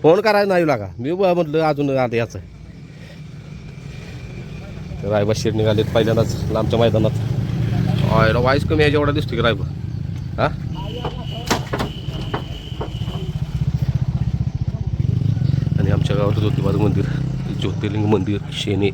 Phone करायला नाही लागा मी म्हटलं अजून आता याचं रायबा शेड निघालेत पहिल्यांदाच लांबच्या मैदानात ऑयला वाईस कमी आहे जेवढा दिसतो की रायबा हा आणि आमच्या गावात ज्योतिबाचं मंदिर ज्योतिर्लिंग मंदिर शेने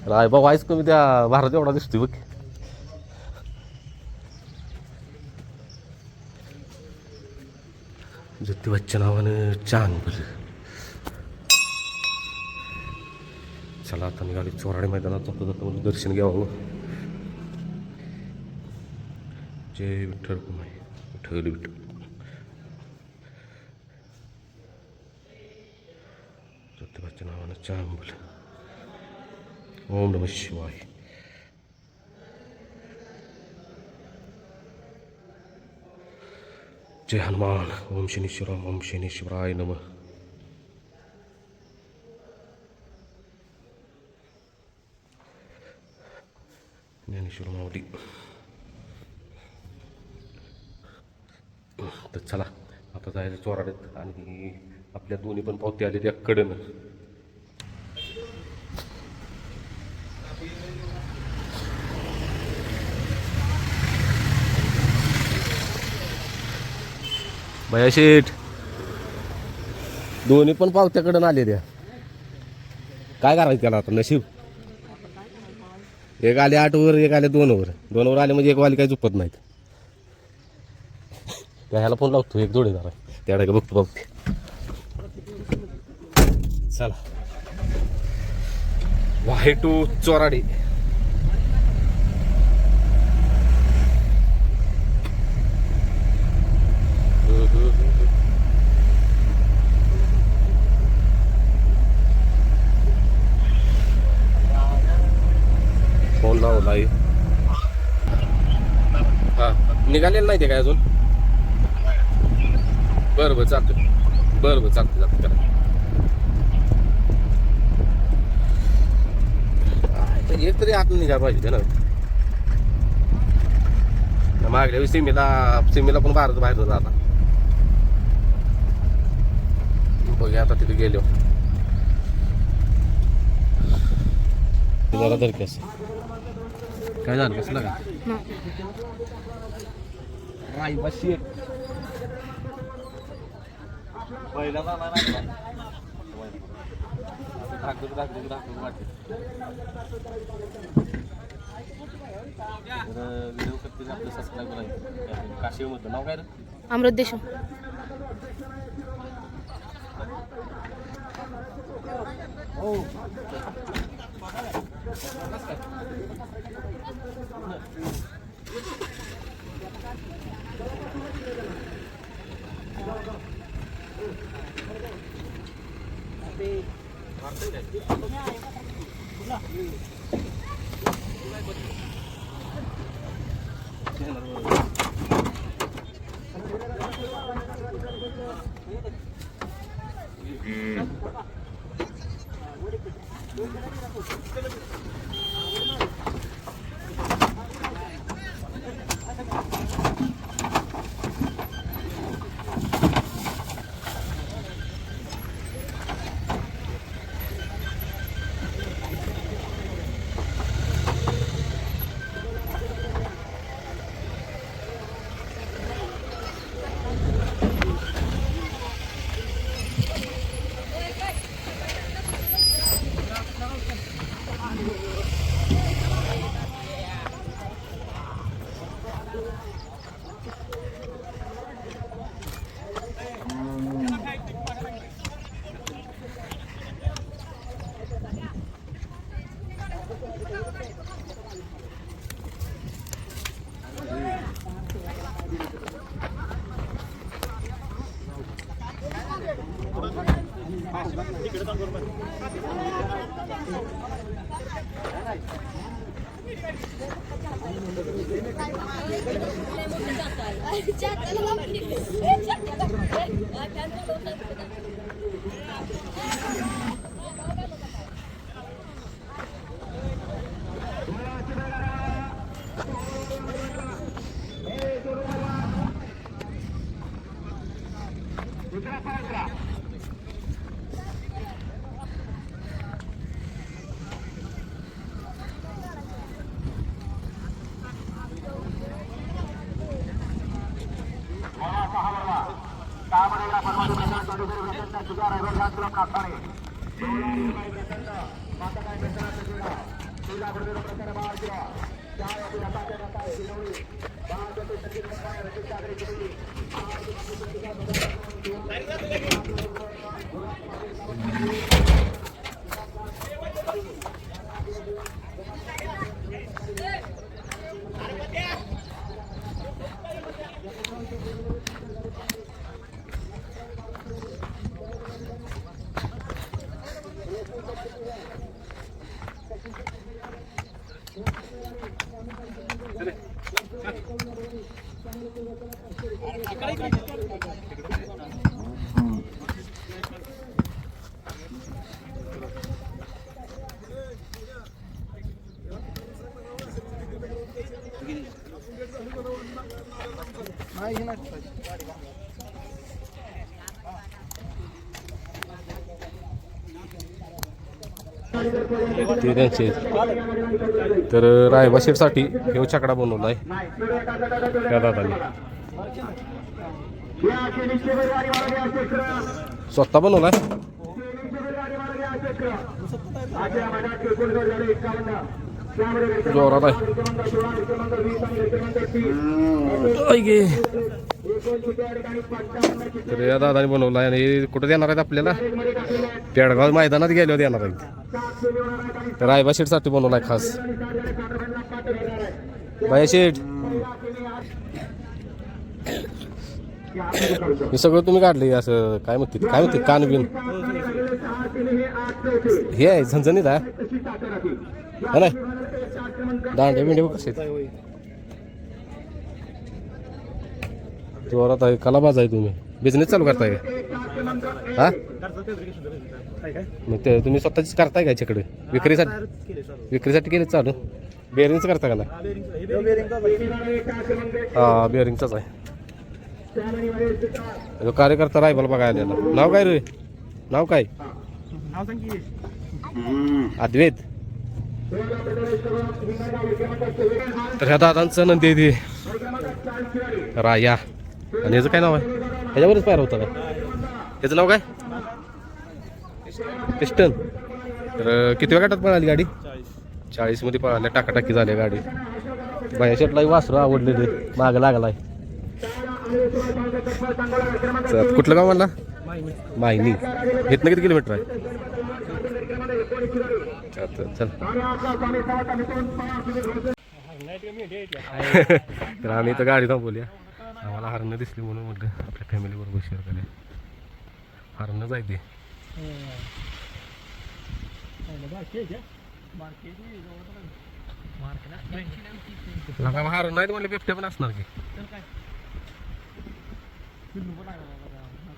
रायबा वाईस कमी त्या भारत एवढा दिसतोय बघ ज्योतिबाच्या नावानं चांगलं चला आता निघाली चोराडे मैदानात जाता जाता म्हणजे दर्शन घ्यावं जय विठ्ठल कुमाई विठ्ठल विठ्ठल ज्योतिबाच्या नावानं चांगलं ओम नमः शिवाय जय हनुमान ओम शनीश्वराय ओम शनीश्वराय नमः ज्ञानेश्वर माऊली तर चला आता जायचं चोराड्यात आणि आपल्या दोन्ही पण पावती आले त्या कडनं भया शेठ दोन्ही पण पावत्याकडून आले त्या काय करायचं त्याला आता नशीब एक आले 8 वर एक आले 2 वर 2 वर आले म्हणजे एक वाली काही चुकत नाहीत त्या ह्याला फोन लावतो एक जोडीदार आहे त्याकडे बघतो पावती चला वाहे टू चोराडी फोन लावला हा निघालेलं नाही ते काय अजून बरं चालतं बरं चालतं करा एक तरी आत निघायला पाहिजे ना मागल्या वेळी सीमेला पण बाहेर जाता बघूया आता तिथे गेलो जरा तर कसं काय झालं कसलं का रायबा शेठ पहिला व्हिडिओ करते आपलं सबस्क्राईबर आहे काशीव मधलं नाव काय रे अमृत देशमुख हो ते त्यांचे तर रायबा शेठसाठी हे छकडा बनवला आहे त्या दादाने स्वतः बनवलाय जोरात आहे तर या दादाने बनवला आहे आणि कुठं देणार आहेत आपल्याला पेडगाव मैदानात गेल्यावर देणार आहेत रायबा शेठसाठी बनवलाय खास बाया शेठ हे सगळं तुम्ही काढले असं काय म्हणते कान बिन हे आहे झणझणीत आहे ना दांडे बिंडे कसे जोरात आहे कलाबाज आहे तुम्ही बिझनेस चालू करताय का हा मग ते तुम्ही स्वतःच करताय का याच्याकडे विक्रीसाठी केले चालू बेअरिंगचं करता का ना हा बेअरिंगचाच आहे जो कार्यकर्ता रायबाला बघायला आलेला नाव काय रे नाव काय अद्वैत तर ह्या दादांचं नंदी ते राया आणि याचं काय नाव आहे ह्याच्यावरच पायरा होता काय त्याचं नाव काय पिस्टन तर किती वेळ गटात पळाली गाडी 40 मध्ये पळाल्या टाकाटाकी झाल्या गाडी बाया शेटलाही वासरू आवडलेले मागं लागलाय कुठलं गाव म्हणला मायनी इथनं किती किलोमीटर आहे चल तर आम्ही तर गाडी थांबवली आम्हाला हरणं दिसली म्हणून म्हटलं आपल्या फॅमिली बरोबर शेअर करूया हरणं जायते हरण नाही म्हणले बिबटे पण असणार की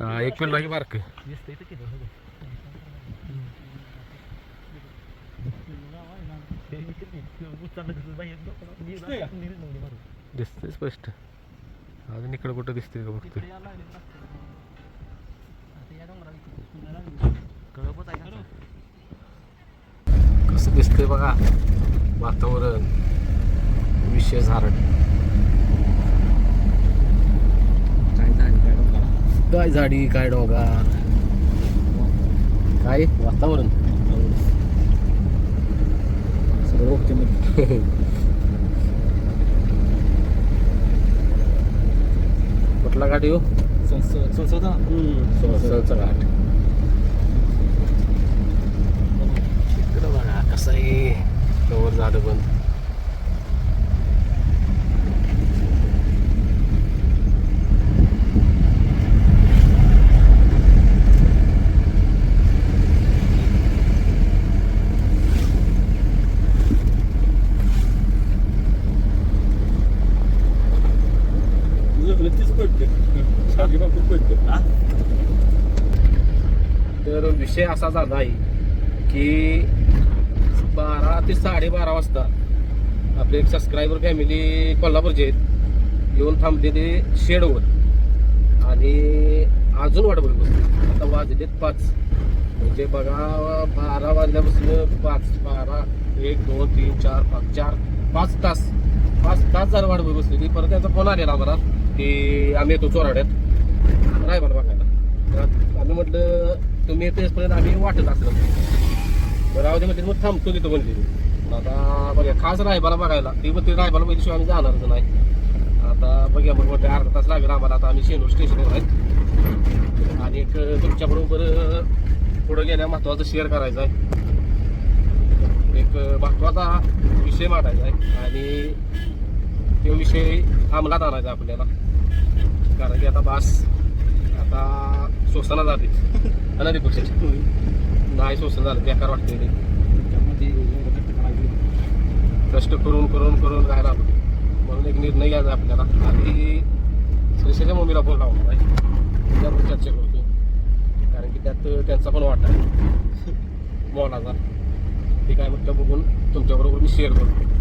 हा एक पिल्लू आहे बारक दिसतंय स्पष्ट अजून इकडं कुठं दिसतंय का बघतोय कसं दिसतंय बघा वातावरण विशेष हरण काय झाडी काय डोंगर काय वातावरण सगळं ओके कुठला घाट येऊ संसदचा घाट इकडं बघा कसं आहे कवर झालं पण तर विषय असा झाला आहे की 12 ते 12:30 वाजता आपले एक सबस्क्रायबर फॅमिली कोल्हापूरचे आहेत येऊन थांबले ते शेडवर आणि अजून वाट बघत बसलो. आता वाजलेत 5 म्हणजे बघा 12 वाजल्यापासून 5 1 2 3 4 5 तास 5 तास झालं वाट बघत बसली. परत त्याचा फोन आलेला आम्हाला की आम्ही येतो चोराड्यात रायबाला बघायला. तर आम्ही म्हटलं तुम्ही येतेपर्यंत आम्ही वाटत असलं तर राहू दे म्हटलं मग थांबतो तिथं म्हणले. आता बघा खास रायबाला बघायला ती पण ते रायबाला बघितल्याशिवाय आम्ही जाणारच नाही. आता बघा मग मोठे अर्धा तास लागेल आम्हाला. आता आम्ही शेनूर स्टेशनवर आहेत आणि एक तुमच्याबरोबर पुढं गेल्या महत्त्वाचं शेअर करायचं आहे. एक महत्त्वाचा विषय मांडायचा आहे आणि तो विषय अंमलात आणायचा आपल्याला. कारण की आता बास आता सोसना जाते अनादी पक्षाची नाही सोसन झालं बेकार वाटते ते. कष्ट करून करून करून राहायला म्हणून एक निर्णय घ्यायचा आपल्याला आणि श्रीशेच्या मम्मीला फोन लावणार आहे त्यावर चर्चा करतो. कारण की त्यात त्यांचा पण वाटा आहे मोलाचा. ते काय म्हटलं बघून तुमच्याबरोबर मी शेअर करतो.